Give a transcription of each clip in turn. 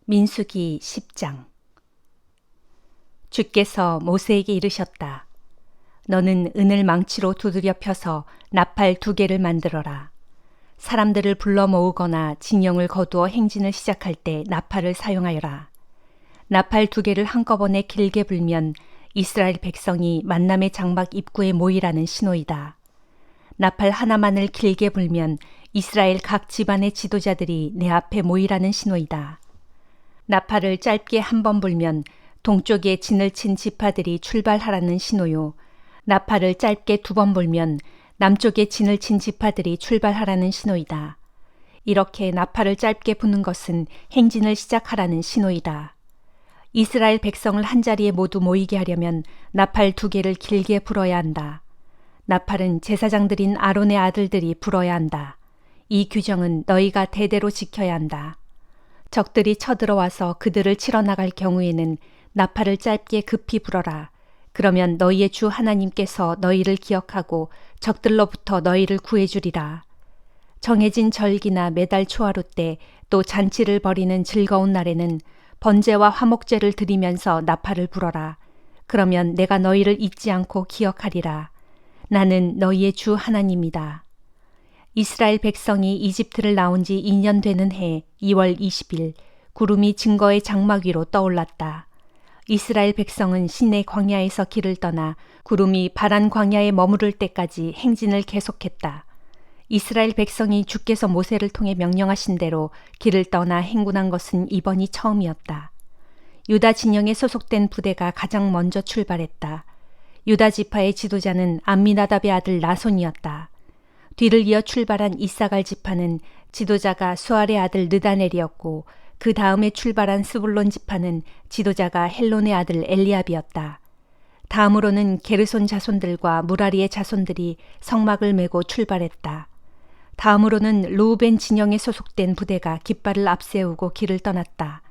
민수기 10장. 주께서 모세에게 이르셨다. 너는 은을 망치로 두드려 펴서 나팔 2개를 만들어라. 사람들을 불러 모으거나 진영을 거두어 행진을 시작할 때 나팔을 사용하여라. 나팔 2개를 한꺼번에 길게 불면 이스라엘 백성이 만남의 장막 입구에 모이라는 신호이다. 나팔 하나만을 길게 불면 이스라엘 각 집안의 지도자들이 내 앞에 모이라는 신호이다. 나팔을 짧게 한 번 불면 동쪽에 진을 친 지파들이 출발하라는 신호요. 나팔을 짧게 2번 불면 남쪽에 진을 친 지파들이 출발하라는 신호이다. 이렇게 나팔을 짧게 부는 것은 행진을 시작하라는 신호이다. 이스라엘 백성을 한자리에 모두 모이게 하려면 나팔 2개를 길게 불어야 한다. 나팔은 제사장들인 아론의 아들들이 불어야 한다. 이 규정은 너희가 대대로 지켜야 한다. 적들이 쳐들어와서 그들을 치러 나갈 경우에는 나팔을 짧게 급히 불어라. 그러면 너희의 주 하나님께서 너희를 기억하고 적들로부터 너희를 구해주리라. 정해진 절기나 매달 초하루 때 또 잔치를 벌이는 즐거운 날에는 번제와 화목제를 드리면서 나팔을 불어라. 그러면 내가 너희를 잊지 않고 기억하리라. 나는 너희의 주 하나님이다. 이스라엘 백성이 이집트를 나온 지 2년 되는 해 2월 20일 구름이 증거의 장막 위로 떠올랐다. 이스라엘 백성은 시내 광야에서 길을 떠나 구름이 바란 광야에 머무를 때까지 행진을 계속했다. 이스라엘 백성이 주께서 모세를 통해 명령하신 대로 길을 떠나 행군한 것은 이번이 처음이었다. 유다 진영에 소속된 부대가 가장 먼저 출발했다. 유다 지파의 지도자는 암미나답의 아들 나손이었다. 뒤를 이어 출발한 이사갈 지파는 지도자가 수알의 아들 느다넬이었고 그 다음에 출발한 스불론 지파는 지도자가 헬론의 아들 엘리압이었다. 다음으로는 게르손 자손들과 무라리의 자손들이 성막을 메고 출발했다. 다음으로는 르우벤 진영에 소속된 부대가 깃발을 앞세우고 길을 떠났다.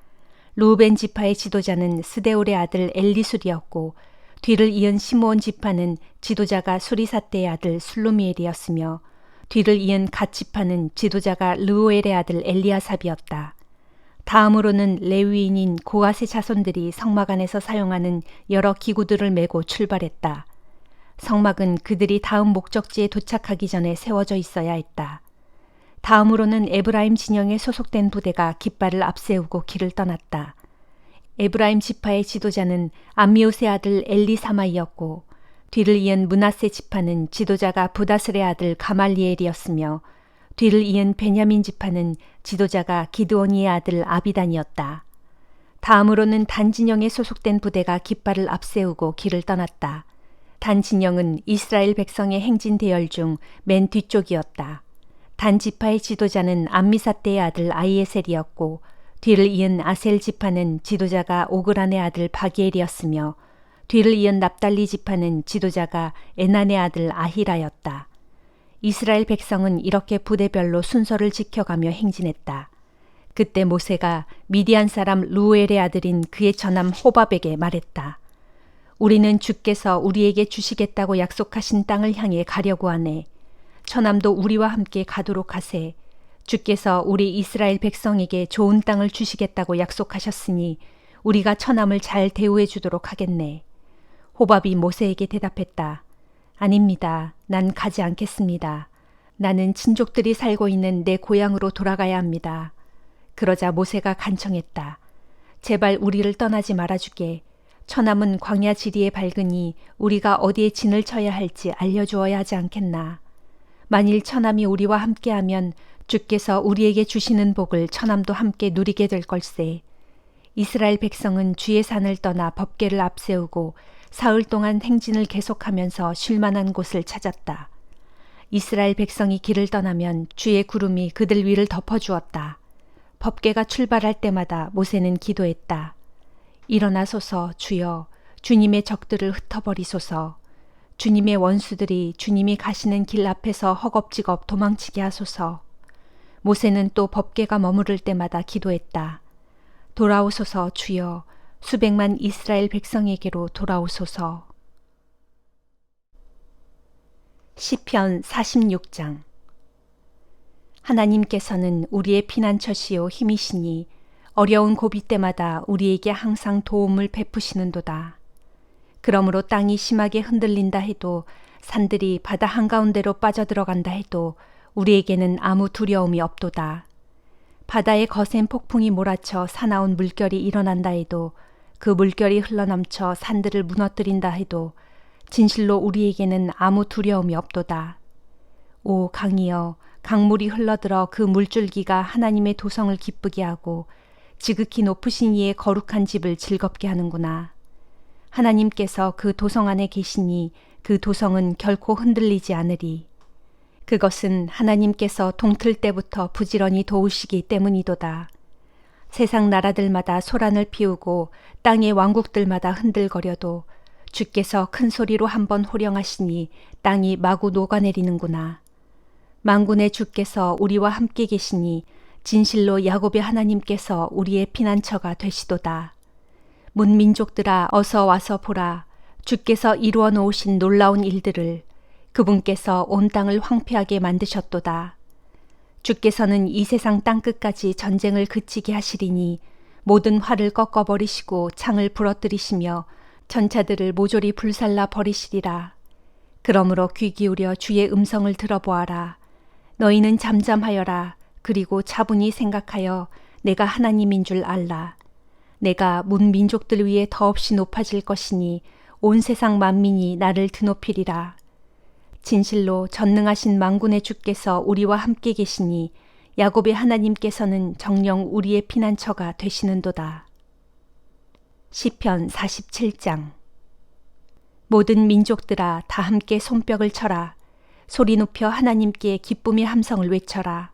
르우벤 지파의 지도자는 스데울의 아들 엘리술이었고 뒤를 이은 시므온 지파는 지도자가 수리사떼의 아들 술루미엘이었으며 뒤를 이은 갓 지파는 지도자가 르우엘의 아들 엘리아삽이었다. 다음으로는 레위인인 고앗의 자손들이 성막 안에서 사용하는 여러 기구들을 메고 출발했다. 성막은 그들이 다음 목적지에 도착하기 전에 세워져 있어야 했다. 다음으로는 에브라임 진영에 소속된 부대가 깃발을 앞세우고 길을 떠났다. 에브라임 지파의 지도자는 암미옷의 아들 엘리사마이었고 뒤를 이은 므낫세 지파는 지도자가 부다슬의 아들 가말리엘이었으며 뒤를 이은 베냐민 지파는 지도자가 기드오니의 아들 아비단이었다. 다음으로는 단 진영에 소속된 부대가 깃발을 앞세우고 길을 떠났다. 단 진영은 이스라엘 백성의 행진 대열 중 맨 뒤쪽이었다. 단 지파의 지도자는 암미사떼의 아들 아이에셀이었고 뒤를 이은 아셀 지파는 지도자가 오그란의 아들 바기엘이었으며 뒤를 이은 납달리 지파는 지도자가 에난의 아들 아히라였다. 이스라엘 백성은 이렇게 부대별로 순서를 지켜가며 행진했다. 그때 모세가 미디안 사람 루엘의 아들인 그의 처남 호밥에게 말했다. 우리는 주께서 우리에게 주시겠다고 약속하신 땅을 향해 가려고 하네. 처남도 우리와 함께 가도록 하세. 주께서 우리 이스라엘 백성에게 좋은 땅을 주시겠다고 약속하셨으니 우리가 처남을 잘 대우해 주도록 하겠네. 호밥이 모세에게 대답했다. 아닙니다. 난 가지 않겠습니다. 나는 친족들이 살고 있는 내 고향으로 돌아가야 합니다. 그러자 모세가 간청했다. 제발 우리를 떠나지 말아주게. 처남은 광야 지리에 밝으니 우리가 어디에 진을 쳐야 할지 알려주어야 하지 않겠나. 만일 처남이 우리와 함께하면 주께서 우리에게 주시는 복을 처남도 함께 누리게 될 걸세. 이스라엘 백성은 주의 산을 떠나 법궤를 앞세우고 사흘 동안 행진을 계속하면서 쉴 만한 곳을 찾았다. 이스라엘 백성이 길을 떠나면 주의 구름이 그들 위를 덮어주었다. 법궤가 출발할 때마다 모세는 기도했다. 일어나소서 주여, 주님의 적들을 흩어버리소서. 주님의 원수들이 주님이 가시는 길 앞에서 허겁지겁 도망치게 하소서. 모세는 또 법궤가 머무를 때마다 기도했다. 돌아오소서 주여, 수백만 이스라엘 백성에게로 돌아오소서. 시편 46장. 하나님께서는 우리의 피난처시요 힘이시니 어려운 고비 때마다 우리에게 항상 도움을 베푸시는도다. 그러므로 땅이 심하게 흔들린다 해도 산들이 바다 한가운데로 빠져들어간다 해도 우리에게는 아무 두려움이 없도다. 바다에 거센 폭풍이 몰아쳐 사나운 물결이 일어난다 해도 그 물결이 흘러넘쳐 산들을 무너뜨린다 해도 진실로 우리에게는 아무 두려움이 없도다. 오 강이여, 강물이 흘러들어 그 물줄기가 하나님의 도성을 기쁘게 하고 지극히 높으신 이의 거룩한 집을 즐겁게 하는구나. 하나님께서 그 도성 안에 계시니 그 도성은 결코 흔들리지 않으리. 그것은 하나님께서 동틀 때부터 부지런히 도우시기 때문이도다. 세상 나라들마다 소란을 피우고 땅의 왕국들마다 흔들거려도 주께서 큰 소리로 한번 호령하시니 땅이 마구 녹아내리는구나. 만군의 주께서 우리와 함께 계시니 진실로 야곱의 하나님께서 우리의 피난처가 되시도다. 문민족들아 어서 와서 보라. 주께서 이루어 놓으신 놀라운 일들을. 그분께서 온 땅을 황폐하게 만드셨도다. 주께서는 이 세상 땅끝까지 전쟁을 그치게 하시리니 모든 활을 꺾어버리시고 창을 부러뜨리시며 전차들을 모조리 불살라 버리시리라. 그러므로 귀 기울여 주의 음성을 들어보아라. 너희는 잠잠하여라. 그리고 차분히 생각하여 내가 하나님인 줄 알라. 내가 문민족들 위에 더없이 높아질 것이니 온 세상 만민이 나를 드높이리라. 진실로 전능하신 만군의 주께서 우리와 함께 계시니 야곱의 하나님께서는 정녕 우리의 피난처가 되시는도다. 시편 47장. 모든 민족들아 다 함께 손뼉을 쳐라. 소리 높여 하나님께 기쁨의 함성을 외쳐라.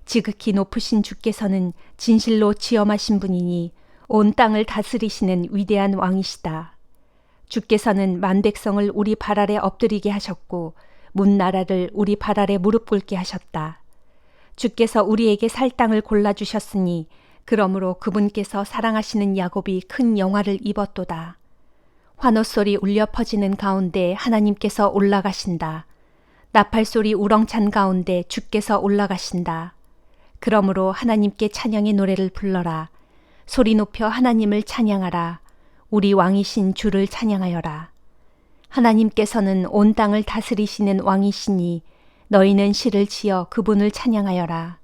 지극히 높으신 주께서는 진실로 지엄하신 분이니 온 땅을 다스리시는 위대한 왕이시다. 주께서는 만백성을 우리 발 아래 엎드리게 하셨고 문 나라를 우리 발 아래 무릎 꿇게 하셨다. 주께서 우리에게 살 땅을 골라주셨으니 그러므로 그분께서 사랑하시는 야곱이 큰 영화를 입었도다. 환호소리 울려 퍼지는 가운데 하나님께서 올라가신다. 나팔소리 우렁찬 가운데 주께서 올라가신다. 그러므로 하나님께 찬양의 노래를 불러라. 소리 높여 하나님을 찬양하라. 우리 왕이신 주를 찬양하여라. 하나님께서는 온 땅을 다스리시는 왕이시니 너희는 시를 지어 그분을 찬양하여라.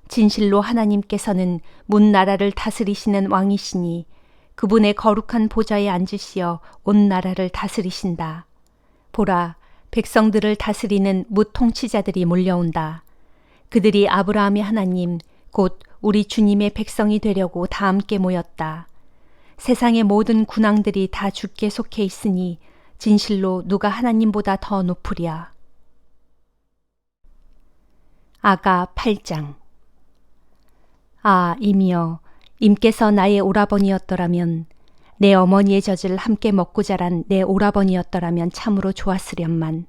진실로 하나님께서는 문 나라를 다스리시는 왕이시니 그분의 거룩한 보좌에 앉으시어 온 나라를 다스리신다. 보라, 백성들을 다스리는 뭇 통치자들이 몰려온다. 그들이 아브라함의 하나님, 곧 우리 주님의 백성이 되려고 다 함께 모였다. 세상의 모든 군왕들이 다 주께 속해 있으니 진실로 누가 하나님보다 더 높으랴. 아가 8장. 아, 임이여, 임께서 나의 오라버니였더라면, 내 어머니의 젖을 함께 먹고 자란 내 오라버니였더라면 참으로 좋았으련만.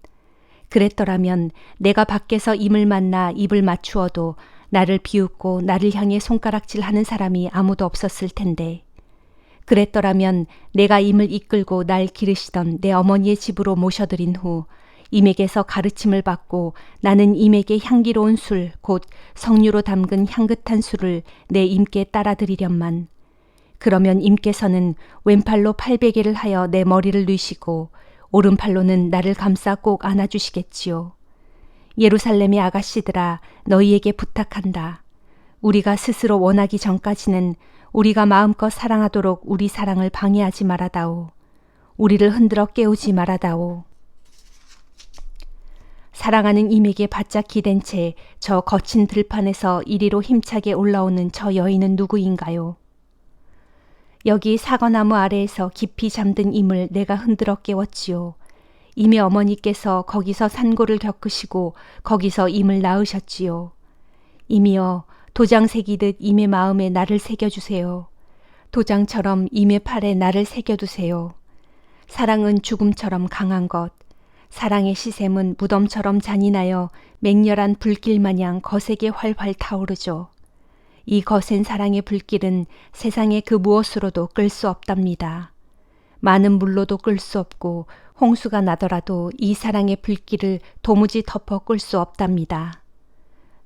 그랬더라면 내가 밖에서 임을 만나 입을 맞추어도 나를 비웃고 나를 향해 손가락질하는 사람이 아무도 없었을 텐데. 그랬더라면 내가 임을 이끌고 날 기르시던 내 어머니의 집으로 모셔들인 후 임에게서 가르침을 받고 나는 임에게 향기로운 술, 곧 석류로 담근 향긋한 술을 내 임께 따라드리련만. 그러면 임께서는 왼팔로 팔베개를 하여 내 머리를 뉘시고 오른팔로는 나를 감싸 꼭 안아주시겠지요. 예루살렘의 아가씨들아, 너희에게 부탁한다. 우리가 스스로 원하기 전까지는 우리가 마음껏 사랑하도록 우리 사랑을 방해하지 말아다오. 우리를 흔들어 깨우지 말아다오. 사랑하는 임에게 바짝 기댄 채 저 거친 들판에서 이리로 힘차게 올라오는 저 여인은 누구인가요? 여기 사과나무 아래에서 깊이 잠든 임을 내가 흔들어 깨웠지요. 임의 어머니께서 거기서 산고를 겪으시고 거기서 임을 낳으셨지요. 임이여, 도장 새기듯 임의 마음에 나를 새겨주세요. 도장처럼 임의 팔에 나를 새겨두세요. 사랑은 죽음처럼 강한 것, 사랑의 시샘은 무덤처럼 잔인하여 맹렬한 불길 마냥 거세게 활활 타오르죠. 이 거센 사랑의 불길은 세상의 그 무엇으로도 끌 수 없답니다. 많은 물로도 끌 수 없고 홍수가 나더라도 이 사랑의 불길을 도무지 덮어 끌 수 없답니다.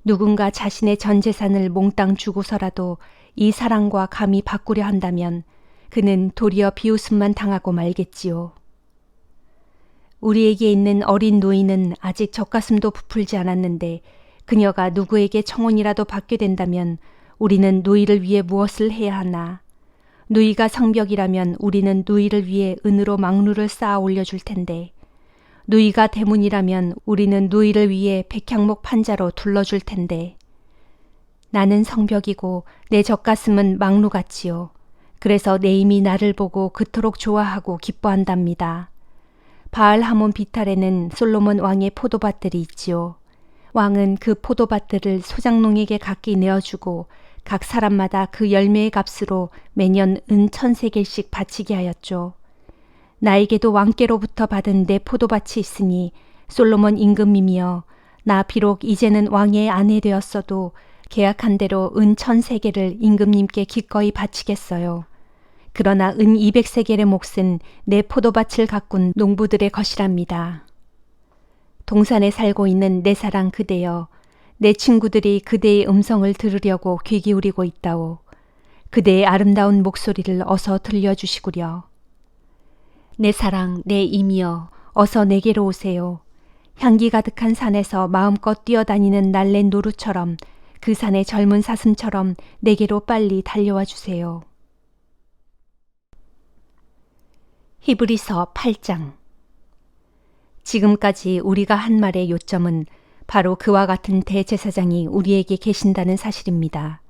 누군가 자신의 전 재산을 몽땅 주고서라도 이 사랑과 감히 바꾸려 한다면 그는 도리어 비웃음만 당하고 말겠지요. 우리에게 있는 어린 노인은 아직 젖가슴도 부풀지 않았는데 그녀가 누구에게 청혼이라도 받게 된다면 우리는 누이를 위해 무엇을 해야 하나? 누이가 성벽이라면 우리는 누이를 위해 은으로 망루를 쌓아 올려줄 텐데 누이가 대문이라면 우리는 누이를 위해 백향목 판자로 둘러줄 텐데 나는 성벽이고 내 젖가슴은 망루같지요. 그래서 내 임이 나를 보고 그토록 좋아하고 기뻐한답니다. 바알하몬 비탈에는 솔로몬 왕의 포도밭들이 있지요. 왕은 그 포도밭들을 소장농에게 각기 내어주고 각 사람마다 그 열매의 값으로 매년 은 1000세겔씩 바치게 하였죠. 나에게도 왕께로부터 받은 내 포도밭이 있으니 솔로몬 임금이며 나 비록 이제는 왕의 아내 되었어도 계약한 대로 은 1000세겔을 임금님께 기꺼이 바치겠어요. 그러나 은 200세겔의 몫은 내 포도밭을 가꾼 농부들의 것이랍니다. 동산에 살고 있는 내 사랑 그대여, 내 친구들이 그대의 음성을 들으려고 귀 기울이고 있다오. 그대의 아름다운 목소리를 어서 들려주시구려. 내 사랑, 내 임이여, 어서 내게로 오세요. 향기 가득한 산에서 마음껏 뛰어다니는 날랜 노루처럼 그 산의 젊은 사슴처럼 내게로 빨리 달려와 주세요. 히브리서 8장. 지금까지 우리가 한 말의 요점은 바로 그와 같은 대제사장이 우리에게 계신다는 사실입니다.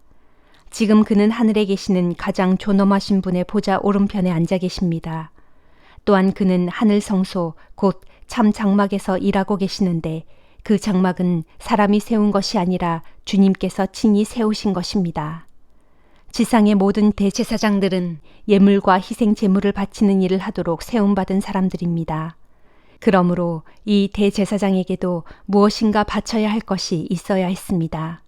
지금 그는 하늘에 계시는 가장 존엄하신 분의 보좌 오른편에 앉아 계십니다. 또한 그는 하늘 성소 곧 참 장막에서 일하고 계시는데 그 장막은 사람이 세운 것이 아니라 주님께서 친히 세우신 것입니다. 지상의 모든 대제사장들은 예물과 희생 제물을 바치는 일을 하도록 세움받은 사람들입니다. 그러므로 이 대제사장에게도 무엇인가 바쳐야 할 것이 있어야 했습니다.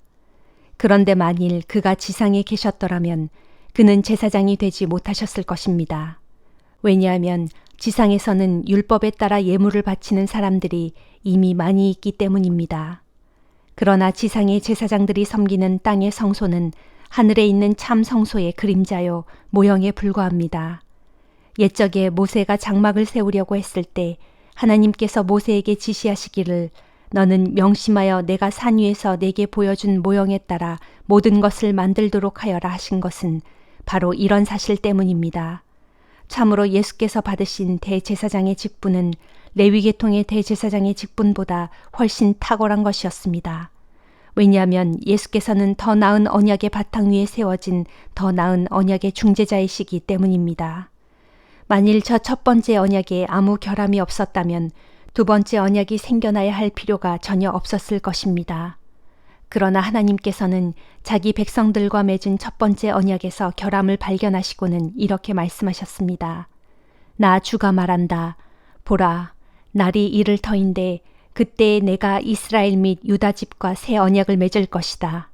그런데 만일 그가 지상에 계셨더라면 그는 제사장이 되지 못하셨을 것입니다. 왜냐하면 지상에서는 율법에 따라 예물을 바치는 사람들이 이미 많이 있기 때문입니다. 그러나 지상의 제사장들이 섬기는 땅의 성소는 하늘에 있는 참 성소의 그림자요 모형에 불과합니다. 옛적에 모세가 장막을 세우려고 했을 때 하나님께서 모세에게 지시하시기를 너는 명심하여 내가 산 위에서 내게 보여준 모형에 따라 모든 것을 만들도록 하여라 하신 것은 바로 이런 사실 때문입니다. 참으로 예수께서 받으신 대제사장의 직분은 레위 계통의 대제사장의 직분보다 훨씬 탁월한 것이었습니다. 왜냐하면 예수께서는 더 나은 언약의 바탕 위에 세워진 더 나은 언약의 중재자이시기 때문입니다. 만일 저 첫 번째 언약에 아무 결함이 없었다면 두 번째 언약이 생겨나야 할 필요가 전혀 없었을 것입니다. 그러나 하나님께서는 자기 백성들과 맺은 첫 번째 언약에서 결함을 발견하시고는 이렇게 말씀하셨습니다. 나 주가 말한다. 보라, 날이 이를 터인데 그때에 내가 이스라엘 및 유다 집과 새 언약을 맺을 것이다.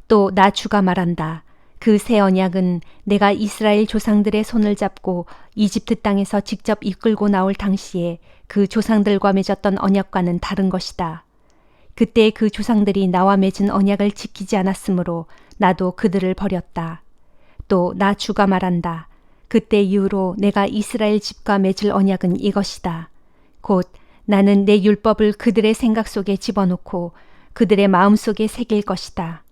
또 나 주가 말한다. 그 새 언약은 내가 이스라엘 조상들의 손을 잡고 이집트 땅에서 직접 이끌고 나올 당시에 그 조상들과 맺었던 언약과는 다른 것이다. 그때 그 조상들이 나와 맺은 언약을 지키지 않았으므로 나도 그들을 버렸다. 또 나 주가 말한다. 그때 이후로 내가 이스라엘 집과 맺을 언약은 이것이다. 곧 나는 내 율법을 그들의 생각 속에 집어넣고 그들의 마음 속에 새길 것이다.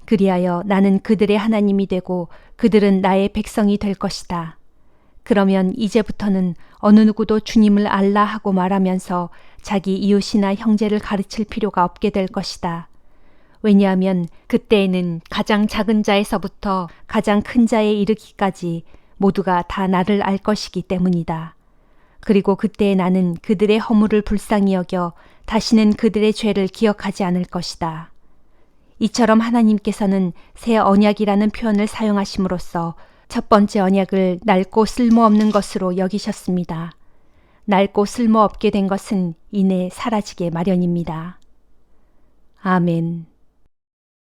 그리하여 나는 그들의 하나님이 되고 그들은 나의 백성이 될 것이다. 그러면 이제부터는 어느 누구도 주님을 알라 하고 말하면서 자기 이웃이나 형제를 가르칠 필요가 없게 될 것이다. 왜냐하면 그때에는 가장 작은 자에서부터 가장 큰 자에 이르기까지 모두가 다 나를 알 것이기 때문이다. 그리고 그때에 나는 그들의 허물을 불쌍히 여겨 다시는 그들의 죄를 기억하지 않을 것이다. 이처럼 하나님께서는 새 언약이라는 표현을 사용하심으로써 첫 번째 언약을 낡고 쓸모없는 것으로 여기셨습니다. 낡고 쓸모없게 된 것은 이내 사라지게 마련입니다. 아멘.